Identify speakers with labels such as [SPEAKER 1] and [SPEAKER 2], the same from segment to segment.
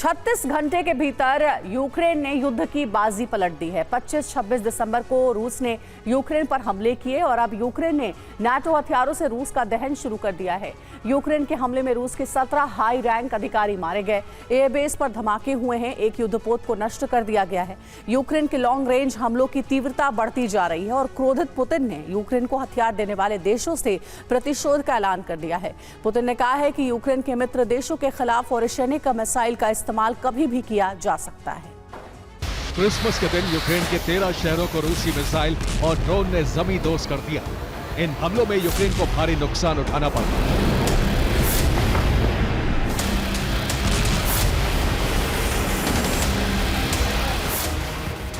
[SPEAKER 1] 36 घंटे के भीतर यूक्रेन ने युद्ध की बाजी पलट दी है। 25-26 दिसंबर को रूस ने यूक्रेन पर हमले किए और अब यूक्रेन ने नाटो हथियारों से रूस का दहन शुरू कर दिया है। यूक्रेन के हमले में रूस के 17 हाई रैंक अधिकारी मारे गए। एयरबेस पर धमाके हुए हैं। एक युद्धपोत को नष्ट कर दिया गया है। यूक्रेन के लॉन्ग रेंज हमलों की तीव्रता बढ़ती जा रही है और क्रोधित पुतिन ने यूक्रेन को हथियार देने वाले देशों से प्रतिशोध का ऐलान कर दिया है। पुतिन ने कहा है कि यूक्रेन के मित्र देशों के खिलाफ और सैनिक मिसाइल का इस्तेमाल कभी भी किया जा सकता है।
[SPEAKER 2] क्रिसमस के दिन यूक्रेन के 13 शहरों को रूसी मिसाइल और ड्रोन ने जमींदोज कर दिया। इन हमलों में यूक्रेन को भारी नुकसान उठाना पड़ा।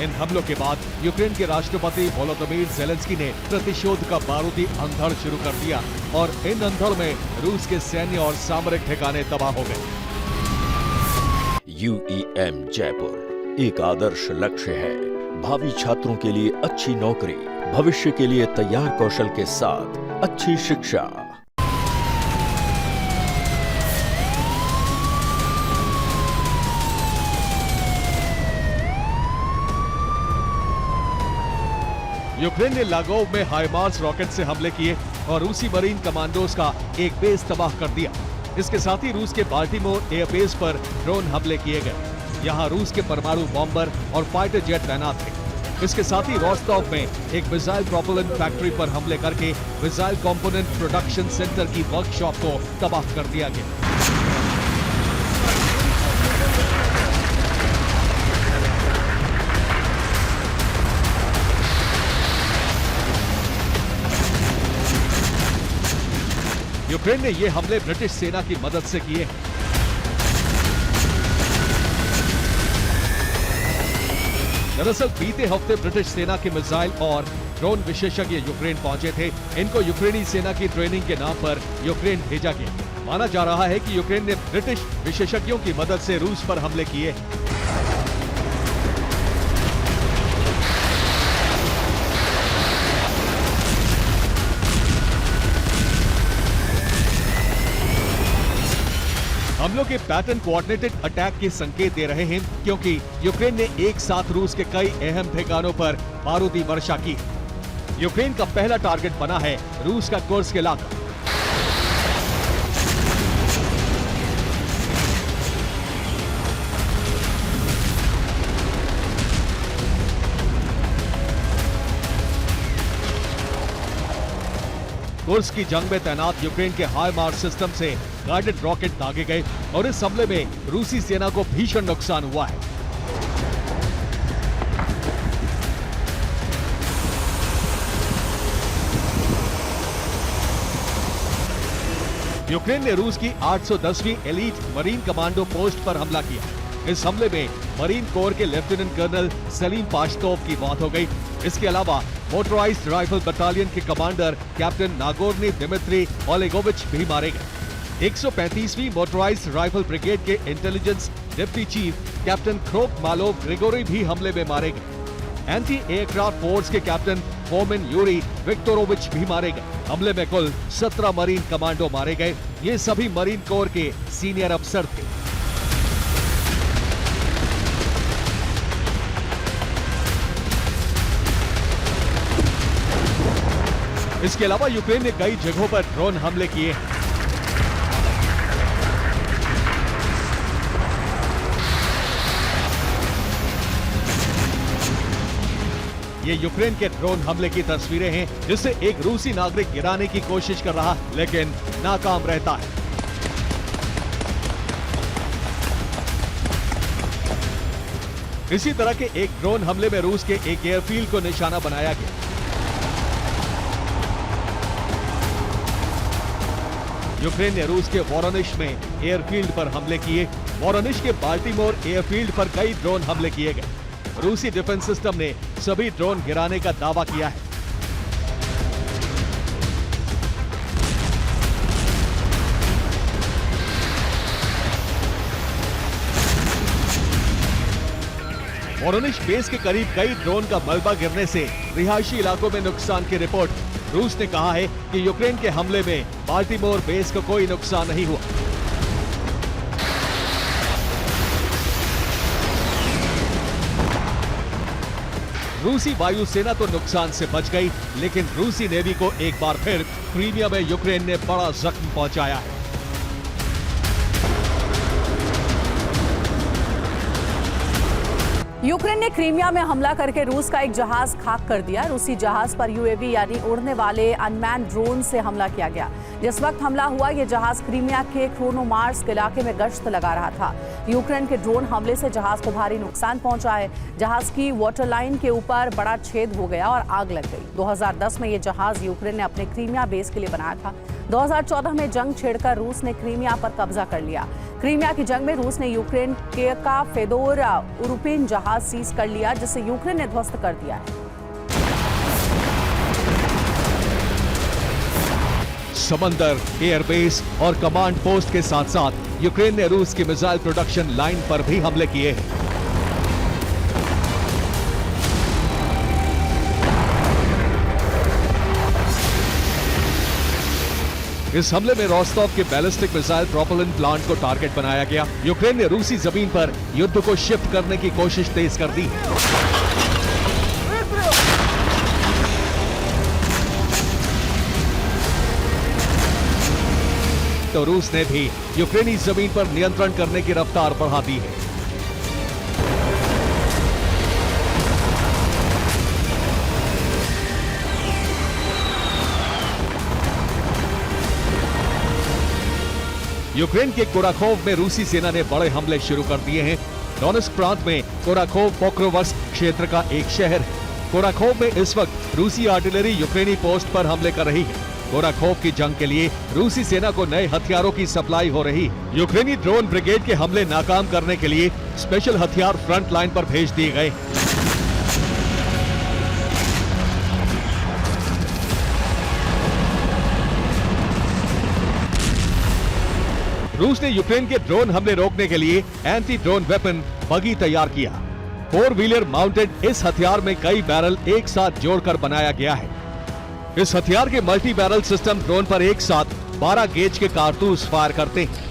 [SPEAKER 2] इन हमलों के बाद यूक्रेन के राष्ट्रपति वोलोदिमीर ज़ेलेंस्की ने प्रतिशोध का बारूदी अंधड़ शुरू कर दिया और इन अंधड़ में रूस के सैन्य और सामरिक ठिकाने तबाह हो गए।
[SPEAKER 3] UEM जयपुर एक आदर्श लक्ष्य है। भावी छात्रों के लिए अच्छी नौकरी, भविष्य के लिए तैयार कौशल के साथ अच्छी शिक्षा।
[SPEAKER 2] यूक्रेन ने लागोव में हाइमार्स रॉकेट से हमले किए और रूसी मरीन कमांडोज का एक बेस तबाह कर दिया। इसके साथ ही रूस के बाल्टीमोर एयरबेस पर ड्रोन हमले किए गए। यहां रूस के परमाणु बॉम्बर और फाइटर जेट तैनात थे। इसके साथ ही रोस्टोव में एक मिसाइल प्रोपेलेंट फैक्ट्री पर हमले करके मिसाइल कंपोनेंट प्रोडक्शन सेंटर की वर्कशॉप को तबाह कर दिया गया। यूक्रेन ने ये हमले ब्रिटिश सेना की मदद से किए। दरअसल बीते हफ्ते ब्रिटिश सेना के मिसाइल और ड्रोन विशेषज्ञ यूक्रेन पहुंचे थे। इनको यूक्रेनी सेना की ट्रेनिंग के नाम पर यूक्रेन भेजा गया। माना जा रहा है कि यूक्रेन ने ब्रिटिश विशेषज्ञों की मदद से रूस पर हमले किए। हमलों के पैटर्न कोऑर्डिनेटेड अटैक के संकेत दे रहे हैं, क्योंकि यूक्रेन ने एक साथ रूस के कई अहम ठिकानों पर बारूदी वर्षा की। यूक्रेन का पहला टारगेट बना है रूस का कुर्स्क इलाका। कुर्स्क की जंग में तैनात यूक्रेन के हाइमार्स सिस्टम से गाइडेड रॉकेट दागे गए और इस हमले में रूसी सेना को भीषण नुकसान हुआ है। यूक्रेन ने रूस की 810वीं एलीट मरीन कमांडो पोस्ट पर हमला किया। इस हमले में मरीन कोर के लेफ्टिनेंट कर्नल सलीम पाश्तोव की मौत हो गई। इसके अलावा मोटराइज्ड राइफल बटालियन के commander captain Nagorny Dmitry Olegovich भी मारे गए। 135वीं मोटराइज्ड राइफल ब्रिगेड के intelligence deputy chief captain Krok Malov Grigory भी हमले में मारे गए। एंटी एयरक्राफ्ट फोर्स के कैप्टन फोमिन यूरी विक्टोरोविच भी मारे गए। हमले में कुल 17 मरीन कमांडो मारे गए। ये सभी मरीन कोर के सीनियर अफसर थे। इसके अलावा यूक्रेन ने कई जगहों पर ड्रोन हमले किए हैं। ये यूक्रेन के ड्रोन हमले की तस्वीरें हैं, जिससे एक रूसी नागरिक गिराने की कोशिश कर रहा, लेकिन नाकाम रहता है। इसी तरह के एक ड्रोन हमले में रूस के एक एयरफील्ड को निशाना बनाया गया। यूक्रेन ने रूस के वोरोनिश में एयरफील्ड पर हमले किए। वोरोनिश के बाल्टीमोर एयरफील्ड पर कई ड्रोन हमले किए गए। रूसी डिफेंस सिस्टम ने सभी ड्रोन गिराने का दावा किया है। वोरोनिश बेस के करीब कई ड्रोन का मलबा गिरने से रिहायशी इलाकों में नुकसान की रिपोर्ट। रूस ने कहा है कि यूक्रेन के हमले में बाल्टीमोर बेस को कोई नुकसान नहीं हुआ। रूसी वायुसेना तो नुकसान से बच गई, लेकिन रूसी नेवी को एक बार फिर क्रीमिया में यूक्रेन ने बड़ा जख्म पहुंचाया है।
[SPEAKER 1] यूक्रेन ने क्रीमिया में हमला करके रूस का एक जहाज खाक कर दिया। रूसी जहाज पर यूएवी यानी उड़ने वाले अनमैन्ड ड्रोन से हमला किया गया। जिस वक्त हमला हुआ, यह जहाज क्रीमिया के क्रोनोमार्स्क इलाके में गश्त लगा रहा था। यूक्रेन के ड्रोन हमले से जहाज को भारी नुकसान पहुंचा है। जहाज की वाटरलाइन के ऊपर बड़ा छेद हो गया और आग लग गई। 2010 में यह जहाज यूक्रेन ने अपने क्रीमिया बेस के लिए बनाया था। 2014 में जंग छेड़कर रूस ने क्रीमिया पर कब्जा कर लिया। क्रीमिया की जंग में रूस ने यूक्रेन का फेदोर उरुपिन जहाज सीज कर लिया, जिसे यूक्रेन ने ध्वस्त कर दिया है।
[SPEAKER 2] समंदर, एयरबेस और कमांड पोस्ट के साथ साथ यूक्रेन ने रूस की मिसाइल प्रोडक्शन लाइन पर भी हमले किए हैं। इस हमले में रोस्टोव के बैलिस्टिक मिसाइल प्रोपेलेंट प्लांट को टारगेट बनाया गया। यूक्रेन ने रूसी जमीन पर युद्ध को शिफ्ट करने की कोशिश तेज कर दी। तो रूस ने भी यूक्रेनी जमीन पर नियंत्रण करने की रफ्तार बढ़ा दी है। यूक्रेन के कोराखोव में रूसी सेना ने बड़े हमले शुरू कर दिए हैं। डोनेस्क प्रांत में कोराखोव पोक्रोवर्स्क क्षेत्र का एक शहर है। कोराखोव में इस वक्त रूसी आर्टिलरी यूक्रेनी पोस्ट पर हमले कर रही है। कोराखोव की जंग के लिए रूसी सेना को नए हथियारों की सप्लाई हो रही है। यूक्रेनी ड्रोन ब्रिगेड के हमले नाकाम करने के लिए स्पेशल हथियार फ्रंट लाइन पर भेज दिए गए। रूस ने यूक्रेन के ड्रोन हमले रोकने के लिए एंटी ड्रोन वेपन बगी तैयार किया। 4 व्हीलर माउंटेड इस हथियार में कई बैरल एक साथ जोड़कर बनाया गया है। इस हथियार के मल्टी बैरल सिस्टम ड्रोन पर एक साथ 12 गेज के कारतूस फायर करते हैं।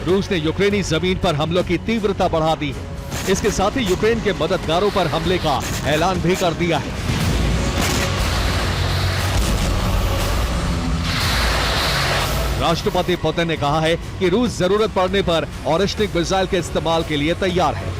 [SPEAKER 2] रूस ने यूक्रेनी जमीन पर हमलों की तीव्रता बढ़ा दी है। इसके साथ ही यूक्रेन के मददगारों पर हमले का ऐलान भी कर दिया है। राष्ट्रपति पुतिन ने कहा है कि रूस जरूरत पड़ने पर ऑरिस्टिक मिसाइल के इस्तेमाल के लिए तैयार है।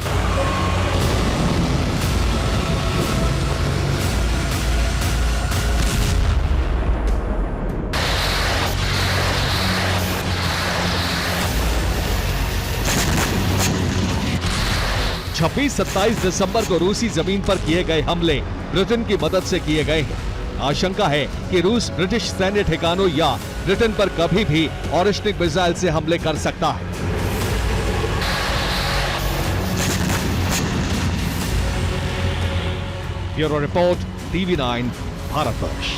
[SPEAKER 2] छब्बीस 27 दिसंबर को रूसी जमीन पर किए गए हमले ब्रिटेन की मदद से किए गए हैं। आशंका है कि रूस ब्रिटिश सैन्य ठिकानों या ब्रिटेन पर कभी भी ऑरिस्टिक मिसाइल से हमले कर सकता है। Bureau report, TV9, Bharatvarsh.